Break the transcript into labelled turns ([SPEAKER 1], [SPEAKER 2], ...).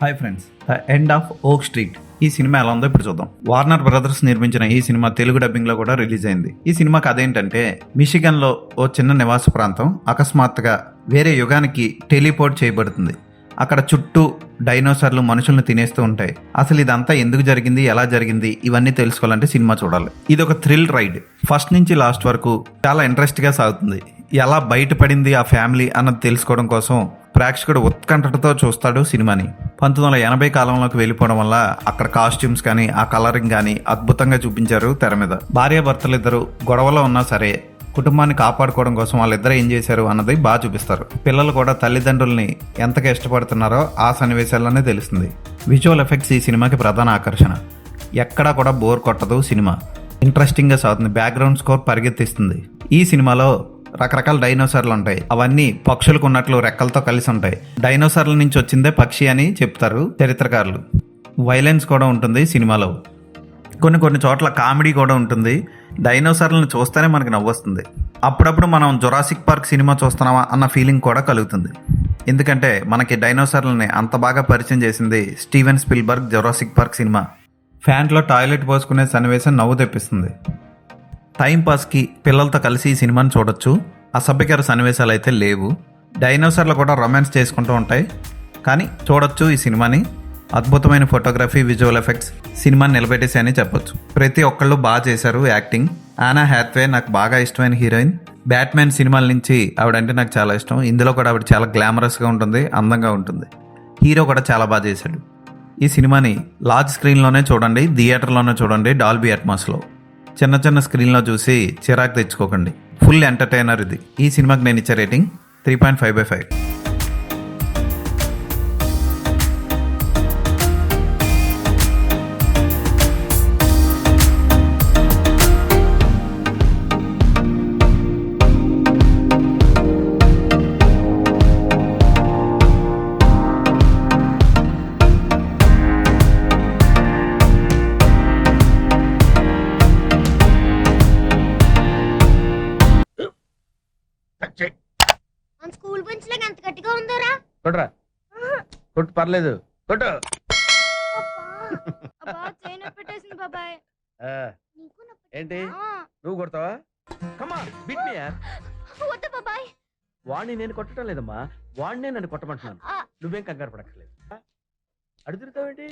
[SPEAKER 1] Hi friends, the end of ఓక్ street ఈ cinema ఎలా ఉందో ఇప్పుడు చూద్దాం. వార్నర్ బ్రదర్స్ నిర్మించిన ఈ సినిమా తెలుగు డబ్బింగ్ లో కూడా రిలీజ్ అయింది. ఈ సినిమా కథ ఏంటంటే, మిషిగన్ లో ఓ చిన్న నివాస ప్రాంతం అకస్మాత్తుగా వేరే యుగానికి టెలిపోర్ట్ చేయబడుతుంది. అక్కడ చుట్టూ డైనోసార్లు మనుషులను తినేస్తూ ఉంటాయి. అసలు ఇదంతా ఎందుకు జరిగింది, ఎలా జరిగింది, ఇవన్నీ తెలుసుకోవాలంటే సినిమా చూడాలి. ఇది ఒక థ్రిల్ రైడ్. ఫస్ట్ నుంచి లాస్ట్ వరకు చాలా ఇంట్రెస్ట్ గా సాగుతుంది. ఎలా బయటపడింది ఆ ఫ్యామిలీ అన్నది తెలుసుకోవడం కోసం ప్రేక్షకుడు ఉత్కంఠతో చూస్తాడు సినిమాని. 1980 కాలంలోకి వెళ్ళిపోవడం వల్ల అక్కడ కాస్ట్యూమ్స్ కానీ ఆ కలరింగ్ కానీ అద్భుతంగా చూపించారు తెర మీద. భార్యాభర్తలు ఇద్దరు గొడవలో ఉన్నా సరే కుటుంబాన్ని కాపాడుకోవడం కోసం వాళ్ళిద్దరూ ఏం చేశారు అన్నది బాగా చూపిస్తారు. పిల్లలు కూడా తల్లిదండ్రుల్ని ఎంతగా ఇష్టపడుతున్నారో ఆ సన్నివేశాల్లోనే తెలుస్తుంది. విజువల్ ఎఫెక్ట్స్ ఈ సినిమాకి ప్రధాన ఆకర్షణ. ఎక్కడా కూడా బోర్ కొట్టదు సినిమా. ఇంట్రెస్టింగ్గా సాగుతుంది. బ్యాక్గ్రౌండ్ స్కోర్ పరిగెత్తిస్తుంది. ఈ సినిమాలో రకరకాల డైనోసార్లు ఉంటాయి. అవన్నీ పక్షులకు ఉన్నట్లు రెక్కలతో కలిసి ఉంటాయి. డైనోసార్ల నుంచి వచ్చిందే పక్షి అని చెప్తారు చరిత్రకారులు. వైలెన్స్ కూడా ఉంటుంది సినిమాలో. కొన్ని చోట్ల కామెడీ కూడా ఉంటుంది. డైనోసార్లను చూస్తేనే మనకి నవ్వొస్తుంది. అప్పుడప్పుడు మనం జొరాసిక్ పార్క్ సినిమా చూస్తున్నామా అన్న ఫీలింగ్ కూడా కలుగుతుంది. ఎందుకంటే మనకి డైనోసార్లని అంత బాగా పరిచయం చేసింది స్టీవెన్ స్పిల్బర్గ్ జొరాసిక్ పార్క్ సినిమా. ఫ్యాన్లో టాయిలెట్ పోసుకునే సన్నివేశం నవ్వు తెప్పిస్తుంది. టైంపాస్కి పిల్లలతో కలిసి ఈ సినిమాని చూడొచ్చు. అసభ్యకర సన్నివేశాలు అయితే లేవు. డైనోసార్లు కూడా రొమాన్స్ చేసుకుంటూ ఉంటాయి. కానీ చూడొచ్చు ఈ సినిమాని. అద్భుతమైన ఫోటోగ్రఫీ, విజువల్ ఎఫెక్ట్స్ సినిమాని నిలబెట్టేసాయని చెప్పొచ్చు. ప్రతి ఒక్కళ్ళు బాగా చేశారు యాక్టింగ్. ఆనా హ్యాథ్వే నాకు బాగా ఇష్టమైన హీరోయిన్. బ్యాట్మ్యాన్ సినిమాల నుంచి ఆవిడంటే నాకు చాలా ఇష్టం. ఇందులో కూడా ఆవిడ చాలా గ్లామరస్గా ఉంటుంది, అందంగా ఉంటుంది. హీరో కూడా చాలా బాగా చేశాడు. ఈ సినిమాని లార్జ్ స్క్రీన్లోనే చూడండి, థియేటర్లోనే చూడండి, డాల్బీ అట్మాస్లో. చిన్న స్క్రీన్లో చూసి చిరాకు తెచ్చుకోకండి. ఫుల్ ఎంటర్టైనర్ ఇది. ఈ సినిమాకి నేను ఇచ్చే రేటింగ్ 3.5/5.
[SPEAKER 2] మన స్కూల్ బెంచ్ లాగా ఎంత గట్టిగా ఉందోరా.
[SPEAKER 3] కొట్రా, కొట్టు, పర్లేదు, కొట్టు.
[SPEAKER 2] పెట్టేసింది బాబాయ్.
[SPEAKER 3] ఆ, ఏంటి నువ్వు కొడతావా? కమా బిట్ మీ యార్.
[SPEAKER 2] వద్దు బాబాయ్.
[SPEAKER 3] వాణ్ణి నేను కొట్టడం లేదమ్మా, వాణ్ణే నన్ను కొట్టమంటున్నాను. నువ్వేం కంగారు పడక్కర్లేదు. అడుగుతావేంటి?